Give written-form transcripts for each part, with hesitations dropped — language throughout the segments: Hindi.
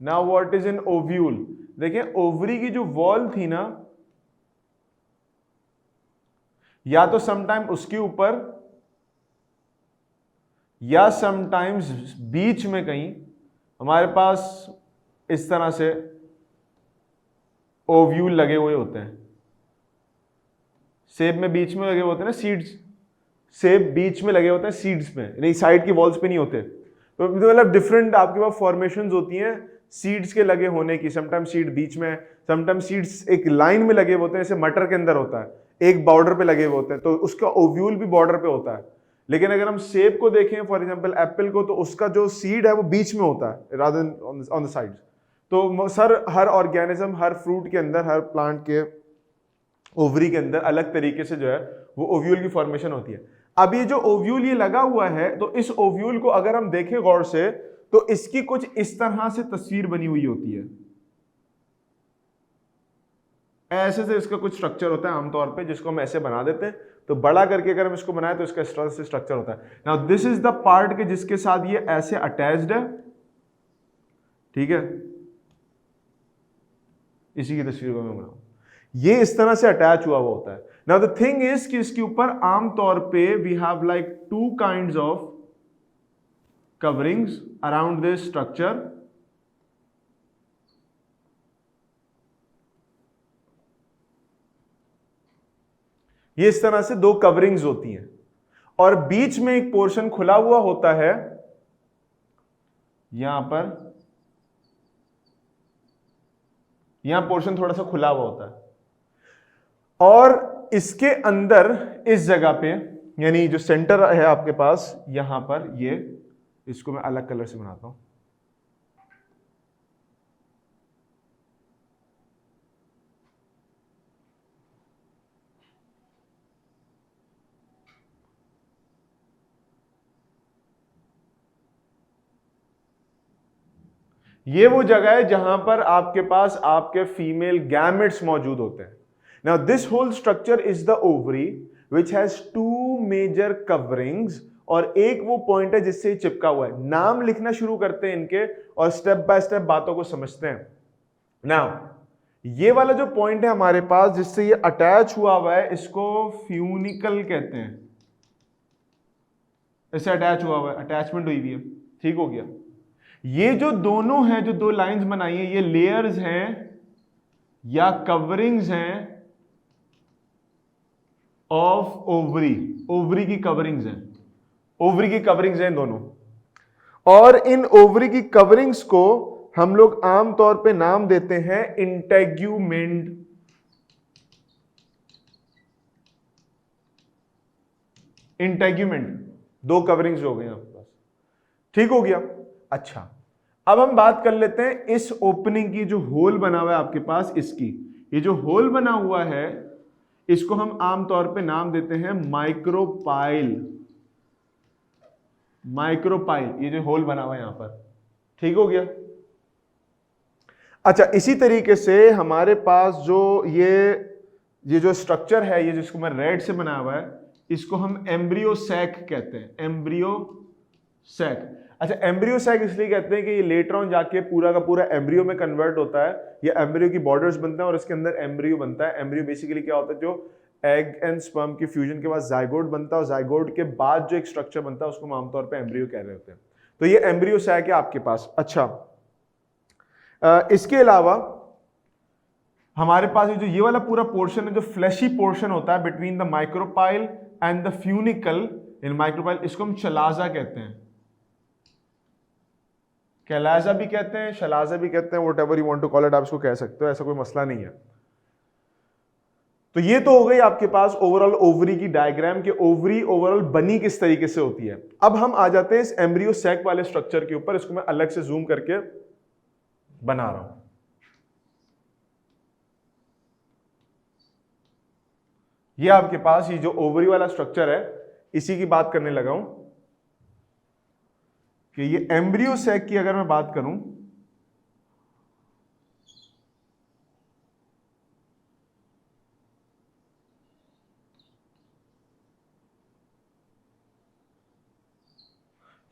Now what is an ovule? देखिए ओवरी की जो वॉल थी ना, या तो समटाइम उसके ऊपर या समटाइम्स बीच में कहीं हमारे पास इस तरह से ओव्यूल लगे हुए होते हैं। सेब में बीच में लगे होते हैं ना सीड्स, सेब बीच में लगे होते हैं सीड्स में, नहीं साइड की वॉल्स पे नहीं होते। तो मतलब डिफरेंट आपके पास फॉर्मेशंस होती हैं सीड्स के लगे होने की। समटाइम सीड बीच में, समटाइम सीड्स एक लाइन में लगे होते हैं, जैसे मटर के अंदर होता है, एक बॉर्डर पे लगे हुए होते हैं, तो उसका ओव्यूल भी बॉर्डर पे होता है। लेकिन अगर हम सेब को देखें फॉर एग्जांपल एप्पल को, तो उसका जो सीड है वो बीच में होता है rather than on the sides. तो सर हर ऑर्गेनिज्म, हर फ्रूट के अंदर, हर प्लांट के ओवरी के अंदर अलग तरीके से जो है वो ओव्यूल की फॉर्मेशन होती है। अब ये जो ओव्यूल ये लगा हुआ है, तो इस ओव्यूल को अगर हम देखें गौर से, तो इसकी कुछ इस तरह से तस्वीर बनी हुई होती है। ऐसे से इसका कुछ स्ट्रक्चर होता है आमतौर पे, जिसको हम ऐसे बना देते हैं। तो बड़ा करके अगर हम इसको बनाए तो इसका इस तरह से स्ट्रक्चर होता है। Now this is the part के जिसके साथ ये ऐसे अटैच्ड है, ठीक है, इसी की तस्वीर को मैं बनाऊं, ये इस तरह से अटैच हुआ होता है। नाउ द थिंग इज कि इसके ऊपर आमतौर पे we have like two kinds of coverings around this structure. ये इस तरह से दो कवरिंग्स होती हैं और बीच में एक पोर्शन खुला हुआ होता है यहां पर, यहां पोर्शन थोड़ा सा खुला हुआ होता है और इसके अंदर इस जगह पे, यानी जो सेंटर है आपके पास यहां पर, ये इसको मैं अलग कलर से बनाता हूं। ये वो जगह है जहां पर आपके पास आपके फीमेल गैमेट्स मौजूद होते हैं। Now this whole structure is the ovary which has two major coverings, और एक वो पॉइंट है जिससे चिपका हुआ है। नाम लिखना शुरू करते हैं इनके और स्टेप बाय स्टेप बातों को समझते हैं। नाउ ये वाला जो पॉइंट है हमारे पास जिससे ये अटैच हुआ है, इसको फ्यूनिकल कहते हैं। इससे अटैच हुआ है, अटैचमेंट हुई हुई है, ठीक हो गया। ये जो दोनों हैं, जो दो लाइंस बनाई है, ये लेयर्स हैं या कवरिंग्स हैं ऑफ ओवरी। ओवरी की कवरिंग्स हैं, ओवरी की कवरिंग्स हैं दोनों। और इन ओवरी की कवरिंग्स को हम लोग आमतौर पे नाम देते हैं इंटेग्यूमेंट। इंटेग्यूमेंट, दो कवरिंग्स हो गए आपके पास, ठीक हो गया। अच्छा, अब हम बात कर लेते हैं इस ओपनिंग की, जो होल बना हुआ है आपके पास, इसकी। ये जो होल बना हुआ है इसको हम आमतौर पे नाम देते हैं माइक्रोपाइल। माइक्रोपाइल, ये जो होल बना हुआ है यहां पर, ठीक हो गया। अच्छा, इसी तरीके से हमारे पास जो ये जो स्ट्रक्चर है, ये जिसको मैं रेड से बनाया हुआ है, इसको हम एम्ब्रियो सैक कहते हैं। Embryo sac. अच्छा, एम्ब्रियो सैक इसलिए कहते हैं कि ये लेटर ऑन जाके पूरा का पूरा एम्ब्रियो में कन्वर्ट होता है। ये एम्ब्रियो की बॉर्डर्स बनते हैं और इसके अंदर एम्ब्रियो बनता है। एम्ब्रियो बेसिकली क्या होता है, जो एग एंड स्पर्म के फ्यूजन के बाद जाइगोट बनता है, और जाइगोट के बाद जो एक स्ट्रक्चर बनता है उसको हम आमतौर पर एम्ब्रियो कह रहे होते हैं। तो ये एम्ब्रियो सैक है आपके पास। अच्छा, इसके अलावा हमारे पास ये वाला पूरा पोर्शन है, जो फ्लैशी पोर्शन होता है between the micropyle and the funicle in micropyle, इसको हम शलाजा कहते हैं। कैलाजा भी कहते हैं, शलाजा भी कहते हैं, whatever you want to call it, आप इसको कह सकते हो, ऐसा कोई मसला नहीं है। तो ये तो हो गई आपके पास ओवरऑल ओवरी की डायग्राम के ओवरी ओवरऑल बनी किस तरीके से होती है। अब हम आ जाते हैं इस एम्ब्रियो सैक वाले स्ट्रक्चर के ऊपर। इसको मैं अलग से जूम करके बना रहा हूं। ये आपके पास ये जो ओवरी वाला स्ट्रक्चर है, इसी की बात करने लगा हूं कि ये एम्ब्रियो सैक की अगर मैं बात करूं,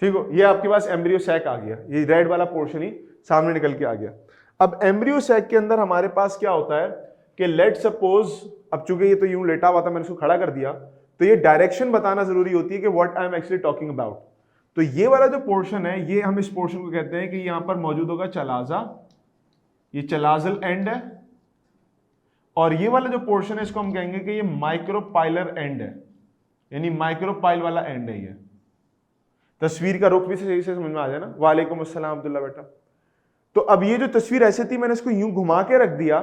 ठीक हो, ये आपके पास एम्ब्रियो सैक आ गया, ये रेड वाला पोर्शन ही सामने निकल के आ गया। अब एम्ब्रियो सैक के अंदर हमारे पास क्या होता है कि लेट सपोज, अब चूंकि ये तो यूं लेटा हुआ था, मैंने इसको खड़ा कर दिया, तो ये डायरेक्शन बताना जरूरी होती है कि what I am actually talking about. तो ये वाला जो पोर्शन है, ये हम इस पोर्शन को कहते हैं कि यहां पर मौजूद होगा चलाजा, ये चलाजल एंड है, और ये वाला जो पोर्शन है इसको हम कहेंगे कि ये माइक्रोपाइलर एंड है, यानी माइक्रोपाइल वाला एंड है। ये तस्वीर का रुख भी सही से समझ में आ जाए ना। वालेकुम अस्सलाम अब्दुल्ला बेटा। तो अब ये जो तस्वीर ऐसे थी, मैंने इसको यूं घुमा के रख दिया,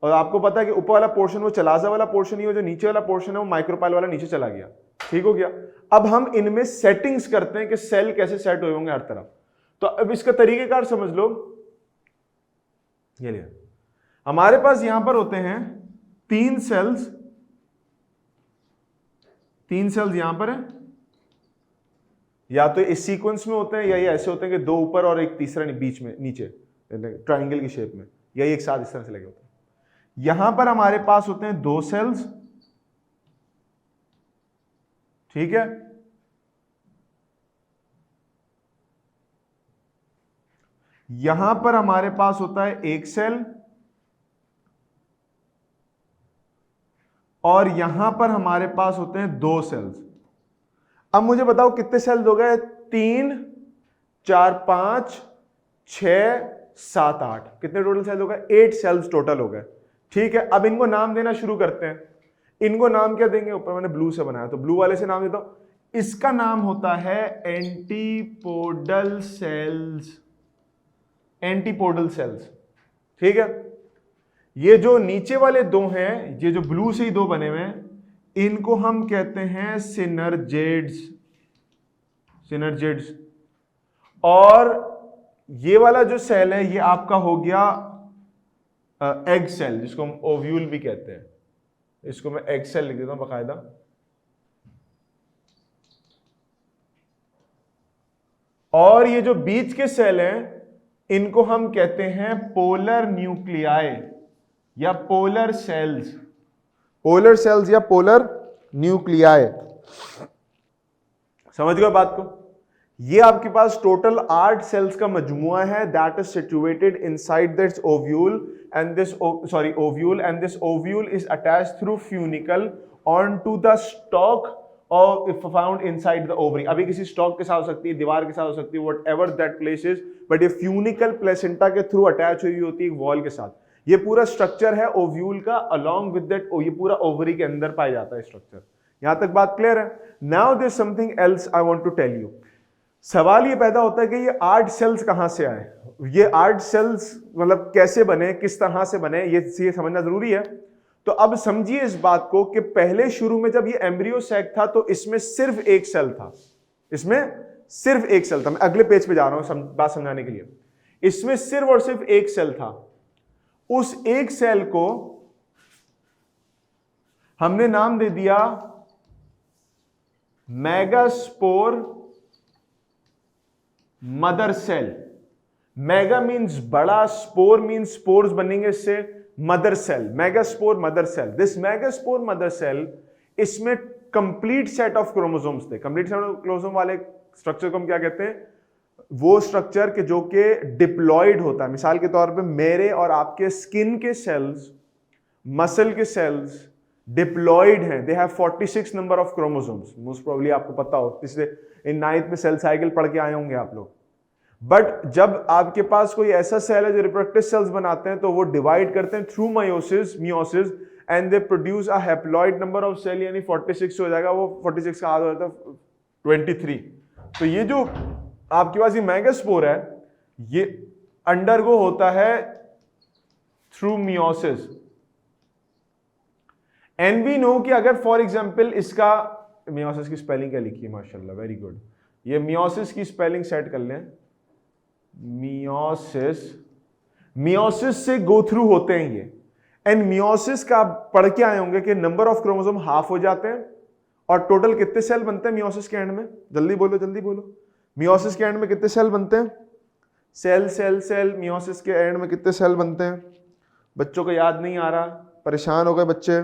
और आपको पता है कि ऊपर वाला पोर्शन वो चलाजा वाला पोर्शन ही हो, जो नीचे वाला पोर्शन है वो माइक्रोपाइल वाला नीचे चला गया। ठीक हो गया। अब हम इनमें सेटिंग्स करते हैं कि सेल कैसे सेट हुए होंगे हर तरफ। तो अब इसका तरीकेकार समझ लो। ये लिया, हमारे पास यहां पर होते हैं तीन सेल्स यहां पर है, या तो इस सीक्वेंस में होते हैं, या ये ऐसे होते हैं कि दो ऊपर और एक तीसरा बीच में नीचे ट्रायंगल की शेप में, या एक साथ इस तरह से लगे होते हैं। यहां पर हमारे पास होते हैं दो सेल्स, ठीक है। यहां पर हमारे पास होता है एक सेल, और यहां पर हमारे पास होते हैं दो सेल्स। अब मुझे बताओ कितने सेल्स हो गए? 3 4 5 6 7 8, कितने टोटल सेल्स हो गए? 8 सेल्स टोटल हो गए। ठीक है। अब इनको नाम देना शुरू करते हैं। इनको नाम क्या देंगे? ऊपर मैंने ब्लू से बनाया, तो ब्लू वाले से नाम देता हूं। इसका नाम होता है एंटीपोडल सेल्स, एंटीपोडल सेल्स। ठीक है। ये जो नीचे वाले दो हैं, ये जो ब्लू से ही दो बने हुए हैं, इनको हम कहते हैं सिनर्जेड्स, सिनर्जेड्स। और ये वाला जो सेल है ये आपका हो गया एग सेल, जिसको हम ओव्यूल भी कहते हैं। इसको मैं एग सेल लिख देता हूं बाकायदा। और ये जो बीच के सेल हैं इनको हम कहते हैं पोलर न्यूक्लियाई या पोलर सेल्स, पोलर सेल्स या पोलर न्यूक्लियाई। समझ गए बात को? ये आपके पास टोटल 8 सेल्स का मजमुआ है, that is situated inside this ovule and this ovule, and this ovule is attached through funicle on to the stalk और if found inside the ovary. अभी किसी स्टॉक के साथ हो सकती है, दीवार के साथ हो सकती है, whatever that place is, but ये फ्यूनिकल प्लेसेंटा के थ्रू अटैच हुई होती है एक वॉल के साथ। ये पूरा स्ट्रक्चर है ओव्यूल का, अलोंग विद दैट ये पूरा ओवरी के अंदर पाया जाता है स्ट्रक्चर। यहां तक बात क्लियर है? Now there something else I want to tell you. सवाल ये पैदा होता है कि ये 8 सेल्स कहां से आए, ये 8 सेल्स मतलब कैसे बने, किस तरह से बने, ये समझना जरूरी है। तो अब समझिए इस बात को कि पहले शुरू में जब ये एम्ब्रियो सैक था तो इसमें सिर्फ एक सेल था, इसमें सिर्फ एक सेल था। मैं अगले पेज पे जा रहा हूं बात समझाने के लिए। इसमें सिर्फ और सिर्फ एक सेल था। उस एक सेल को हमने नाम दे दिया megaspore mother cell. Mega means बड़ा, स्पोर मींस स्पोर्स बनेंगे इससे, mother cell, megaspore mother cell. This megaspore mother cell, इसमें कंप्लीट सेट ऑफ क्रोमोसोम्स थे। कंप्लीट सेट ऑफ क्रोमोसोम वाले स्ट्रक्चर को हम क्या कहते हैं? वो स्ट्रक्चर के जो कि डिप्लॉयड होता है। मिसाल के तौर पे मेरे और आपके स्किन के सेल्स, मसल के सेल्स डिप्लॉयड हैं, they have 46 number of chromosomes. Most probably आपको पता हो, पिछले इन 9th में सेल साइकिल पढ़ के आए होंगे आप लोग। बट जब आपके पास कोई ऐसा सेल है जो रिप्रोडक्टिव सेल्स बनाते हैं तो वो डिवाइड करते हैं through meiosis and they produce a haploid number of cell, यानी 46 हो जाएगा, वो 46 का आधा हो जाता है 23। तो ये जो आपके पास ये मेगास्पोर है ये अंडरगो होता है through meiosis. And we know कि अगर फॉर एग्जांपल इसका मियोसिस की स्पेलिंग क्या लिखी है, माशाल्लाह वेरी गुड। ये मियोसिस की स्पेलिंग सेट कर लें, मियोसिस से गो थ्रू होते हैं ये। एंड मियोसिस का आप पढ़ के आए होंगे कि नंबर ऑफ क्रोमोसोम हाफ हो जाते हैं, और टोटल कितने सेल बनते हैं मियोसिस के एंड में? जल्दी बोलो जल्दी बोलो, मियोसिस के एंड में कितने सेल बनते हैं? सेल सेल सेल, मियोसिस के एंड में कितने सेल बनते हैं? बच्चों को याद नहीं आ रहा, परेशान हो गए बच्चे,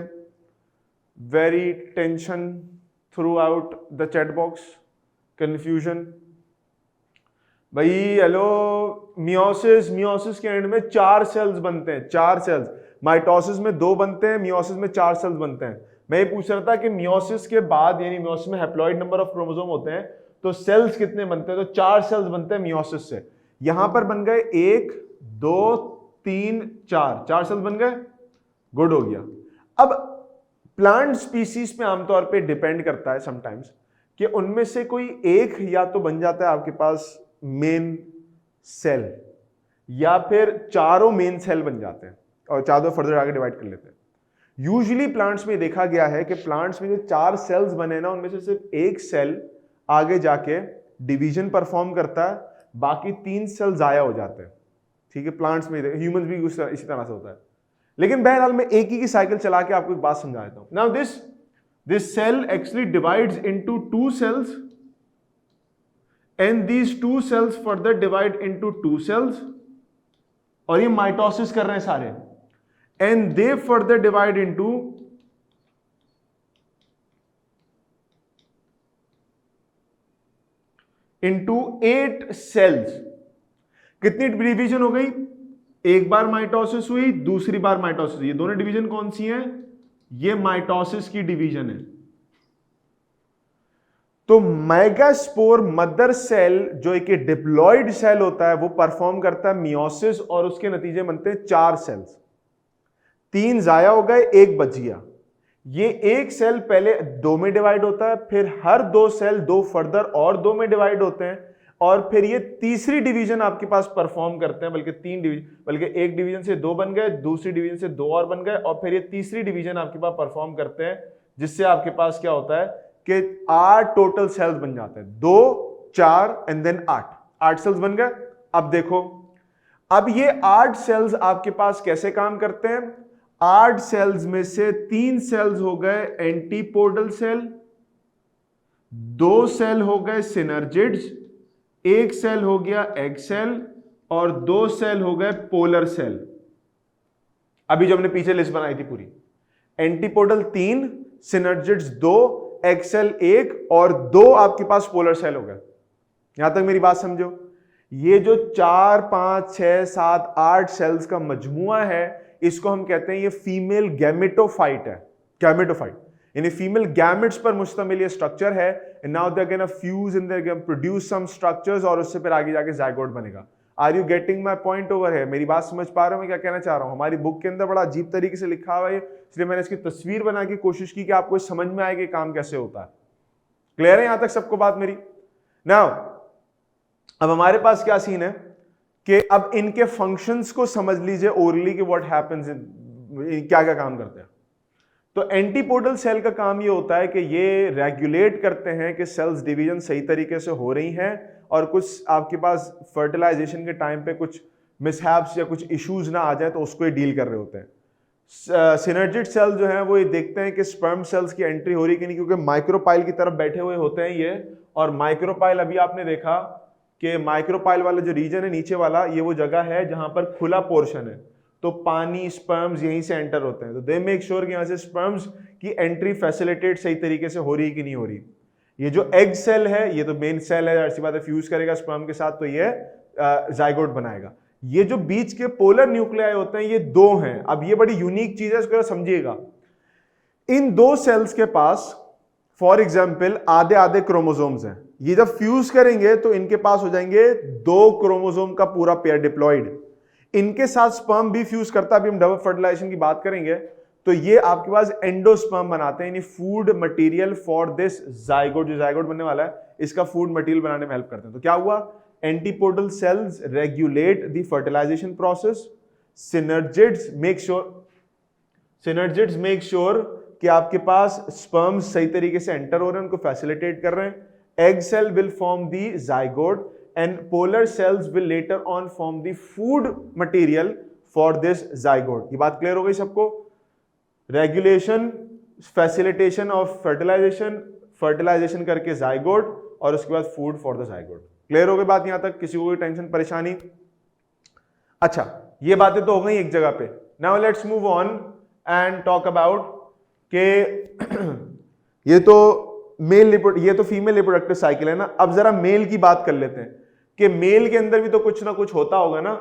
very tension through out the chat box, confusion. भाई हेलो, मियोसिस के एंड में 4 सेल्स बनते हैं, 4 सेल्स। माइटोसिस में 2 बनते हैं, मियोसिस में 4 सेल्स बनते हैं। मैं ये पूछ रहा था कि मियोसिस के बाद, यानी मियोसिस में हैप्लॉइड नंबर ऑफ क्रोमोसोम होते हैं, तो सेल्स कितने बनते हैं? तो 4 सेल्स बनते हैं मियोसिस से। यहां पर बन गए 1 2 3 4, 4 सेल्स बन गए। गुड हो गया। अब प्लांट स्पीसीज पे आमतौर पे डिपेंड करता है समटाइम्स कि उनमें से कोई एक या तो बन जाता है आपके पास मेन सेल, या फिर चारों मेन सेल बन जाते हैं और चारों फर्दर आगे डिवाइड कर लेते हैं। यूजुअली प्लांट्स में देखा गया है कि प्लांट्स में जो 4 सेल्स बने ना, उनमें से सिर्फ एक सेल आगे जाके डिवीजन परफॉर्म करता है, बाकी 3 सेल जाया हो जाते हैं। ठीक है, प्लांट्स में, ह्यूमंस भी इसी तरह से होता है। लेकिन बहरहाल मैं एक ही की साइकिल चला के आपको एक बात समझा देता हूं। Now this cell actually divides into 2 cells and these 2 cells further divide into 2 cells, और ये माइटोसिस कर रहे हैं सारे, and they further divide into 8 cells। कितनी डिवीजन हो गई? एक बार माइटोसिस हुई, दूसरी बार माइटोसिस हुई। ये दोनों डिवीजन कौन सी हैं? ये माइटोसिस की डिवीजन है। तो मेगास्पोर मदर सेल जो एक डिप्लॉयड सेल होता है, वो परफॉर्म करता है मियोसिस, और उसके नतीजे बनते हैं 4 सेल्स। 3 जाया हो गए, 1 बच गया। ये एक सेल पहले 2 में डिवाइड होता है, फिर हर 2 सेल 2 फर्दर और 2 में डिवाइड होते हैं, और फिर ये तीसरी डिवीजन आपके पास परफॉर्म करते हैं, बल्कि 3 डिवीजन, बल्कि एक डिवीजन से 2 बन गए, दूसरी डिवीजन से 2 और बन गए, और फिर ये तीसरी डिवीजन आपके पास परफॉर्म करते हैं, जिससे आपके पास क्या होता है कि 8 टोटल सेल्स बन जाते हैं। 2 4 एंड देन 8 सेल्स बन गए। अब देखो, अब ये 8 सेल्स आपके पास कैसे काम करते हैं? 8 सेल्स में से 3 सेल्स हो गए एंटीपोडल सेल, 2 सेल हो गए सिनर्जिड्स, 1 सेल हो गया एग सेल, और 2 सेल हो गए पोलर सेल। अभी जो हमने पीछे लिस्ट बनाई थी पूरी, एंटीपोडल 3, सिनर्जिड्स 2, एग सेल 1, और 2 आपके पास पोलर सेल हो गए। यहां तक मेरी बात समझो। ये जो 4 5 6 7 8 सेल्स का मजमुआ है, इसको हम कहते हैं ये फीमेल गैमेटोफाइट है। गैमेटोफाइट यानी फीमेल गैमेट्स पर मुश्तमिल ये स्ट्रक्चर है। And now they are gonna fuse in, they are gonna produce some structures, और उससे फिर आगे जाके जाइगोट बनेगा। Are you getting my point over है? मेरी बात समझ पा रहे हो मैं क्या कहना चाह रहा हूं? हमारी बुक के अंदर बड़ा अजीब तरीके से लिखा हुआ है, इसलिए मैंने इसकी तस्वीर बना के कोशिश की कि आपको समझ में आए कि काम कैसे होता है। क्लियर है यहां तक सबको बात मेरी? नाउ अब हमारे पास क्या सीन है कि अब इनके फंक्शंस को समझ लीजिए ओरली कि व्हाट हैपेंस, क्या क्या काम करते हैं। तो एंटीपोडल सेल का काम ये होता है कि ये रेगुलेट करते हैं कि सेल्स डिवीजन सही तरीके से हो रही हैं, और कुछ आपके पास फर्टिलाइजेशन के टाइम पे कुछ मिसहैप्स या कुछ इश्यूज ना आ जाए, तो उसको ही डील कर रहे होते हैं। सिनर्जिड सेल जो है वो ये देखते हैं कि स्पर्म सेल्स की एंट्री हो रही कि नहीं, क्योंकि माइक्रोपाइल की तरफ बैठे हुए होते हैं ये। और माइक्रोपाइल, अभी आपने देखा कि माइक्रोपाइल वाला जो रीजन है नीचे वाला, ये वो जगह है जहां पर खुला पोर्शन है, तो पानी स्पर्म्स यहीं से एंटर होते हैं। तो दे मेक श्योर कि यहां से स्पर्म्स की एंट्री फैसिलिटेट सही तरीके से हो रही है कि नहीं हो रही। ये जो एग सेल है, ये तो मेन सेल है, ऐसी बात है, फ्यूज करेगा स्पर्म के साथ तो ये जाइगोट बनाएगा। ये जो बीच के पोलर न्यूक्लियाई होते हैं, ये 2 हैं। अब ये बड़ी यूनिक चीज है, इसको समझिएगा। इन 2 सेल्स के पास फॉर एग्जाम्पल आधे आधे क्रोमोसोम्स हैं। ये जब फ्यूज करेंगे तो इनके पास हो जाएंगे 2 क्रोमोसोम का पूरा पेयर डिप्लॉयड। इनके साथ स्पर्म भी फ्यूज करता है, अभी हम डबल फर्टिलाइजेशन की बात करेंगे, तो ये आपके पास एंडोस्पर्म बनाते हैं, यानी food material for this zygote. जो जाइगोट बनने वाला है, इसका फूड मटेरियल बनाने में हेल्प करते हैं। तो क्या हुआ? Antipodal cells regulate the fertilisation process, synergids make sure कि आपके पास स्पर्म्स सही तरीके से एंटर हो रहे हैं, उनको फैसिलिटेट कर रहे हैं। Egg cell will form the zygote and polar cells will later on form the food material for this zygote। ये बात क्लियर हो गई सबको? Regulation, facilitation of fertilisation, fertilisation करके जाइगोट, और उसके बाद food for the zygote. Clear हो गई बात यहां तक? किसी को कोई टेंशन परेशानी? अच्छा, ये बातें तो हो गई एक जगह पे। Now let's move on and talk about के ये तो फीमेल रिप्रोडक्टिव साइकिल है ना। अब जरा मेल की बात कर लेते हैं। कि मेल के अंदर भी तो कुछ ना कुछ होता होगा ना।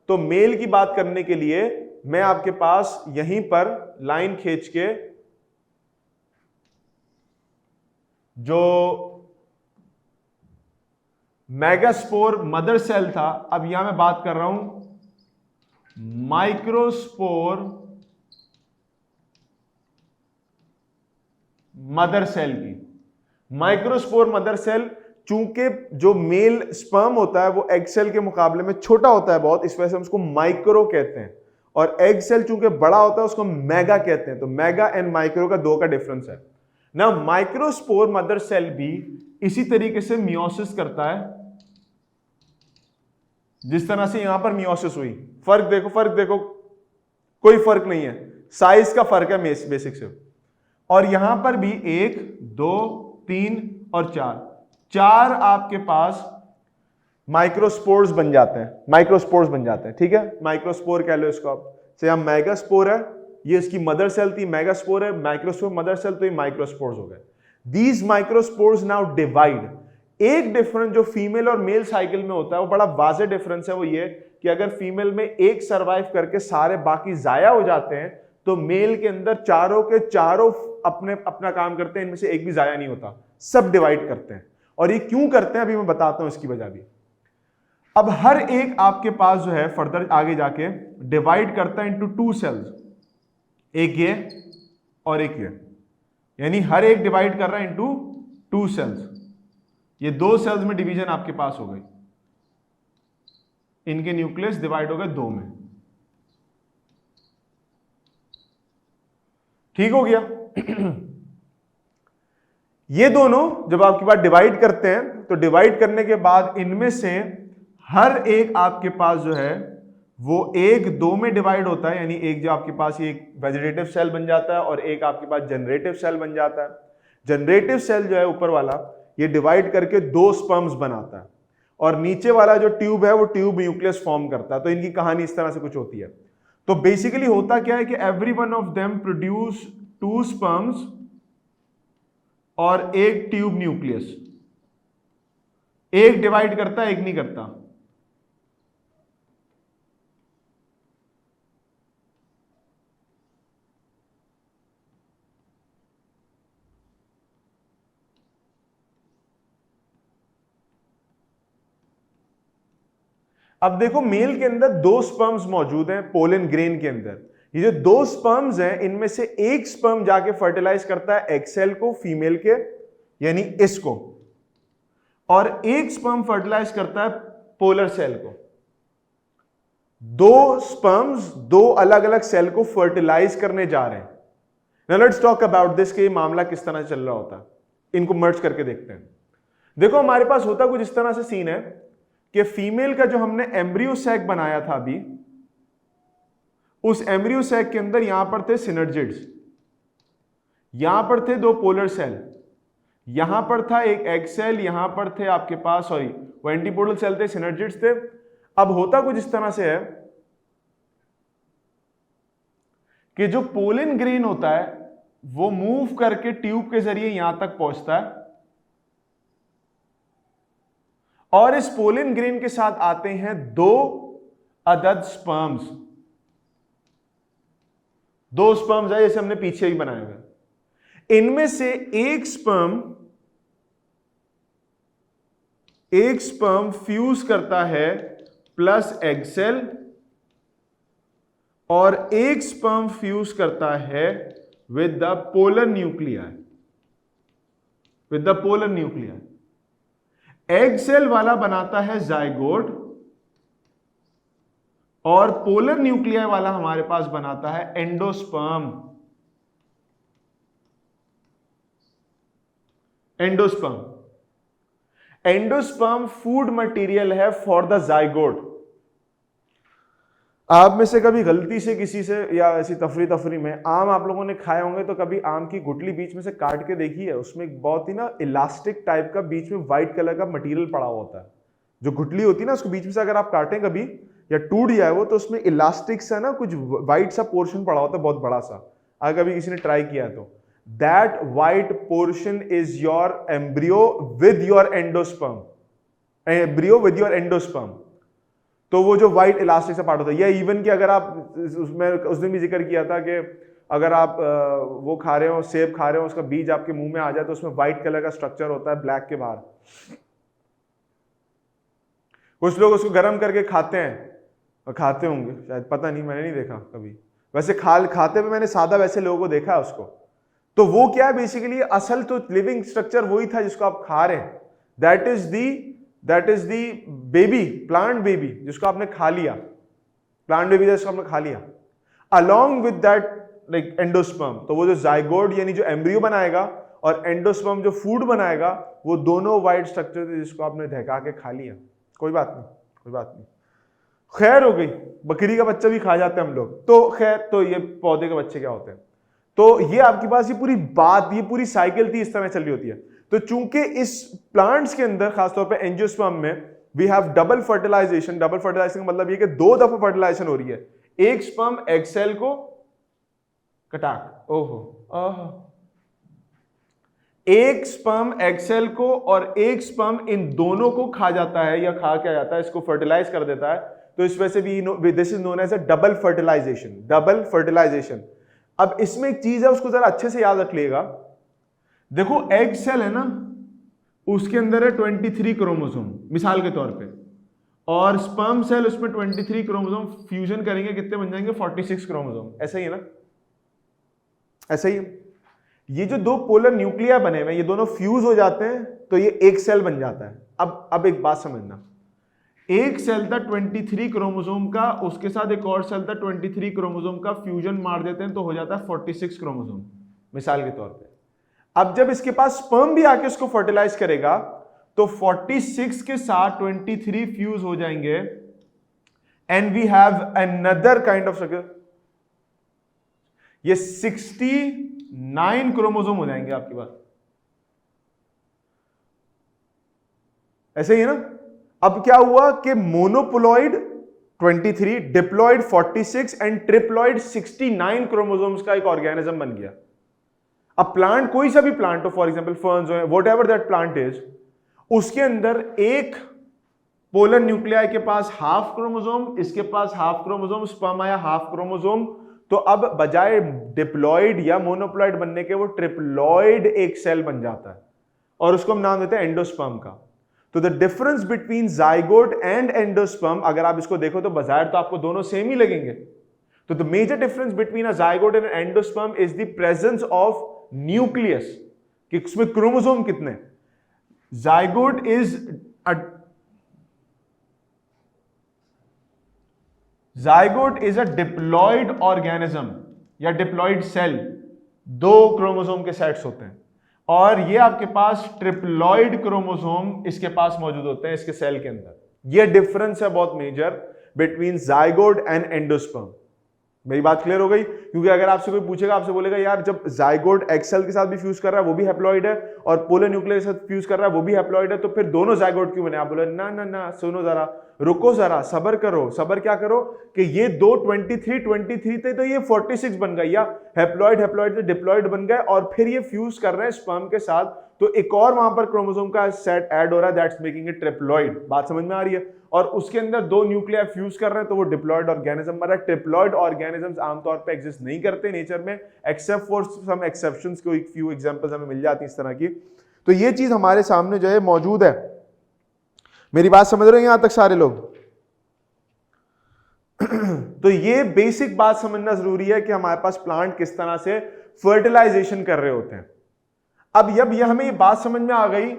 तो मेल की बात करने के लिए मैं आपके पास यहीं पर लाइन खींच के जो मेगास्पोर मदर सेल था, अब यहां मैं बात कर रहा हूं माइक्रोस्पोर मदर सेल की। माइक्रोस्पोर मदर सेल, चूंकि जो मेल स्पर्म होता है वो एग सेल के मुकाबले में छोटा होता है बहुत, इस वजह से हम उसको माइक्रो कहते हैं, और एग सेल चूंकि बड़ा होता है उसको मेगा कहते हैं। तो मेगा एंड माइक्रो का दो का डिफरेंस है ना। माइक्रोस्पोर मदर सेल भी इसी तरीके से मियोसिस करता है जिस तरह से यहां पर मियोसिस हुई। फर्क देखो, फर्क देखो, कोई फर्क नहीं है, साइज का फर्क है बेसिक से। और यहां पर भी 1 2 3 और 4 आपके पास माइक्रोस्पोर्स बन जाते हैं, माइक्रोस्पोर्स बन जाते हैं, ठीक है। माइक्रोस्पोर कह लो इसको आप। से यहां मेगास्पोर है, ये इसकी मदर सेल थी, मेगास्पोर है, माइक्रोस्पोर मदर सेल, तो ये माइक्रोस्पोर्स हो गए। These microspores now divide. एक डिफरेंस जो फीमेल और मेल साइकिल में होता है वो बड़ा वाज़ेह डिफरेंस है, वो ये कि अगर फीमेल में एक सरवाइव करके सारे बाकी जाया हो जाते हैं, तो मेल के अंदर चारों के चारों अपना काम करते हैं, इनमें से एक भी जाया नहीं होता, सब डिवाइड करते हैं। और ये क्यों करते हैं अभी मैं बताता हूं इसकी वजह भी। अब हर एक आपके पास जो है फर्दर आगे जाके डिवाइड करता है इनटू 2 सेल्स, एक ये और एक ये, यानी हर एक डिवाइड कर रहा है इनटू 2 सेल्स। ये 2 सेल्स में डिवीजन आपके पास हो गई, इनके न्यूक्लियस डिवाइड हो गए 2 में। ठीक हो गया। ये दोनों जब आपके पास डिवाइड करते हैं तो डिवाइड करने के बाद इनमें से हर एक आपके पास जो है वो 1 2 में डिवाइड होता है, यानी एक जो आपके पास ये एक वेजिटेटिव सेल बन जाता है और एक आपके पास जनरेटिव सेल बन जाता है। जनरेटिव सेल जो है ऊपर वाला ये डिवाइड करके 2 स्पर्म्स बनाता है, और नीचे वाला जो ट्यूब है वो ट्यूब न्यूक्लियस फॉर्म करता है। तो इनकी कहानी इस तरह से कुछ होती है। तो बेसिकली होता क्या है कि every one of them produce 2 sperms और एक ट्यूब न्यूक्लियस। एक डिवाइड करता है, एक नहीं करता। अब देखो मेल के अंदर 2 स्पर्म्स मौजूद हैं पोलन ग्रेन के अंदर। ये जो 2 स्पर्म्स हैं इनमें से एक स्पर्म जाके फर्टिलाइज करता है एग सेल को, फीमेल के, यानी इसको, और एक स्पर्म फर्टिलाइज करता है पोलर सेल को। 2 स्पर्म्स 2 अलग अलग सेल को फर्टिलाइज करने जा रहे हैं। Now let's talk about this कि ये मामला किस तरह से चल रहा होता है। इनको मर्ज करके देखते हैं। देखो हमारे पास होता कुछ इस तरह से सीन है कि फीमेल का जो हमने एम्ब्रियो सैक बनाया था अभी, उस एम्ब्रियो सैक के अंदर यहां पर थे सिनर्जिड्स, यहां पर थे 2 पोलर सेल, यहां पर था एक एग सेल, यहां पर थे आपके पास वो एंटीपोडल सेल थे, सिनर्जिड्स थे। अब होता कुछ इस तरह से है कि जो पोलन ग्रेन होता है वो मूव करके ट्यूब के जरिए यहां तक पहुंचता है, और इस पोलन ग्रेन के साथ आते हैं 2 अदद स्पर्म्स। 2 स्पर्म्स है जैसे हमने पीछे ही बनाए हुए। इनमें से एक स्पर्म फ्यूज करता है प्लस एग सेल, और एक स्पर्म फ्यूज करता है with the polar nuclei, egg cell वाला बनाता है जाइगोट, और पोलर न्यूक्लियाई वाला हमारे पास बनाता है एंडोस्पर्म। एंडोस्पर्म फूड मटेरियल है फॉर द जाइगोट। आप में से कभी गलती से किसी से या ऐसी तफरी में आम आप लोगों ने खाए होंगे, तो कभी आम की गुठली बीच में से काट के देखी है? उसमें एक बहुत ही ना इलास्टिक टाइप का बीच में व्हाइट कलर का मटेरियल पड़ा होता है। जो गुठली होती है ना उसको बीच में से अगर आप काटें कभी या टूट जाए वो, तो उसमें इलास्टिक सा ना कुछ व्हाइट सा पोर्शन पड़ा होता है, बहुत बड़ा सा। अगर कभी किसी ने ट्राई किया तो that white portion is your embryo with your endosperm. Embryo with your endosperm. तो वो जो व्हाइट इलास्टिक सा पार्ट होता है, या इवन कि अगर आप, उसमें उस दिन भी जिक्र किया था कि अगर आप वो खा रहे हो, सेब खा रहे हो, उसका बीज आपके मुंह में आ जाए तो उसमें व्हाइट कलर का स्ट्रक्चर होता है ब्लैक के बाहर। कुछ लोग उसको गर्म करके खाते हैं, और खाते होंगे शायद, पता नहीं, मैंने नहीं देखा कभी। वैसे खाते हुए मैंने सादा वैसे लोगों को देखा है उसको। तो वो क्या है बेसिकली, असल तो लिविंग स्ट्रक्चर वही था जिसको आप खा रहे हैं। That is the baby, plant baby जिसको आपने खा लिया, प्लांट बेबी जिसको आपने खा लिया, along with that like endosperm. तो वो जो जाइगोट यानी जो एम्ब्रियो बनाएगा और एंडोस्पर्म जो फूड बनाएगा, वो दोनों वाइट स्ट्रक्चर थे जिसको आपने धका के खा लिया। कोई बात नहीं, कोई बात नहीं, खैर हो गई। बकरी का बच्चा भी खा जाते हैं हम लोग, तो खैर, तो ये पौधे के बच्चे क्या होते हैं। तो ये आपके पास ये पूरी बात, ये पूरी साइकिल थी, इस तरह चल रही होती है। तो चूंकि इस प्लांट्स के अंदर खासतौर पे एंजियोस्पर्म में we have double fertilisation. Double fertilisation का मतलब ये कि 2 दफा फर्टिलाइजेशन हो रही है। एक स्पर्म एग सेल को कटाक, ओहो, एक स्पर्म एग सेल को और एक स्पर्म इन दोनों को खा जाता है, या खा क्या जाता है, इसको फर्टिलाइज कर देता है। तो इस वजह से भी this is known as a double fertilisation, double fertilisation. अब इसमें एक चीज है, उसको जरा अच्छे से याद रख लिएगा। देखो एग सेल है ना, उसके अंदर है 23 क्रोमोसोम मिसाल के तौर पे, और स्पर्म सेल उसमें 23 क्रोमोसोम फ्यूजन करेंगे, कितने बन जाएंगे, 46 क्रोमोसोम। ऐसा ही है ना, ऐसा ही है। ये जो 2 पोलर न्यूक्लिया बने हुए, ये दोनों फ्यूज हो जाते हैं तो ये एक सेल बन जाता है। अब एक बात समझना, एक सेल था 23 क्रोमोसोम का, उसके साथ एक और सेल था 23 क्रोमोसोम का, फ्यूजन मार देते हैं तो हो जाता है 46 क्रोमोसोम मिसाल के तौर पे। अब जब इसके पास स्पर्म भी आके उसको फर्टिलाइज करेगा तो 46 के साथ 23 फ्यूज हो जाएंगे, and we have another kind of structure, ये 69 क्रोमोसोम हो जाएंगे आपके पास। ऐसे ही है ना। अब क्या हुआ कि मोनोपोलॉइड 23, डिप्लॉइड 46 एंड ट्रिप्लॉइड 69 क्रोमोसोम्स का एक ऑर्गेनिज्म बन गया। अब प्लांट, कोई सा भी प्लांट हो, फॉर एग्जांपल फर्न्स हो, व्हाटएवर दैट प्लांट इज, उसके अंदर एक पोलर न्यूक्लियाई के पास हाफ क्रोमोसोम, इसके पास हाफ क्रोमोसोम, स्पर्म आया हाफ क्रोमोसोम। तो अब बजाय डिप्लॉइड या मोनोप्लॉइड बनने के वो ट्रिप्लॉइड एक सेल बन जाता है, और उसको हम नाम देते हैं एंडोस्पर्म का। तो the difference between zygote and endosperm, अगर आप इसको देखो तो बाजार तो आपको दोनों सेम ही लगेंगे। तो the major difference between a zygote and endosperm is the presence of nucleus, कि उसमें क्रोमोसोम कितने। Zygote is a diploid organism या डिप्लॉइड सेल, 2 क्रोमोसोम के सेट्स होते हैं, और ये आपके पास ट्रिप्लॉइड क्रोमोसोम इसके पास मौजूद होते हैं इसके सेल के अंदर। ये डिफरेंस है बहुत major between zygote and endosperm. मेरी बात क्लियर हो गई? क्योंकि अगर आपसे कोई पूछेगा, आपसे बोलेगा यार जब जाइगोट एक्सेल के साथ भी फ्यूज कर रहा है वो भी हैप्लॉइड है, और पोलर न्यूक्लियर के साथ फ्यूज कर रहा है वो भी हैप्लॉइड है, तो फिर दोनों जाइगोट क्यों बने? आप बोले ना ना ना, सुनो जरा, रुको जरा, सबर करो। सबर क्या करो कि ये 2 23 थे तो ये 46 बन गए, या हैप्लॉइड से डिप्लॉइड बन गए, और फिर ये फ्यूज कर रहे हैं स्पर्म के साथ, तो एक और वहां पर क्रोमोसोम का सेट ऐड हो रहा है, दैट्स मेकिंग इट ट्रिप्लॉइड। बात समझ में आ रही है? और उसके अंदर 2 न्यूक्लिया फ्यूज कर रहे हैं तो वो डिप्लॉइड ऑर्गेनिज्म बन रहा है। ट्रिप्लॉइड ऑर्गेनिजम्स आमतौर पे एग्जिस्ट नहीं करते नेचर में, एक्सेप्ट फॉर सम एक्सेप्शंस, कोई फ्यू एग्जांपल्स हमें मिल जाती है इस तरह की। तो ये चीज हमारे सामने जो है मौजूद है। मेरी बात समझ रहे हैं यहां तक सारे लोग? तो ये बेसिक बात समझना जरूरी है कि हमारे पास प्लांट किस तरह से फर्टिलाइजेशन कर रहे होते हैं। अब ये हमें ये बात समझ में आ गई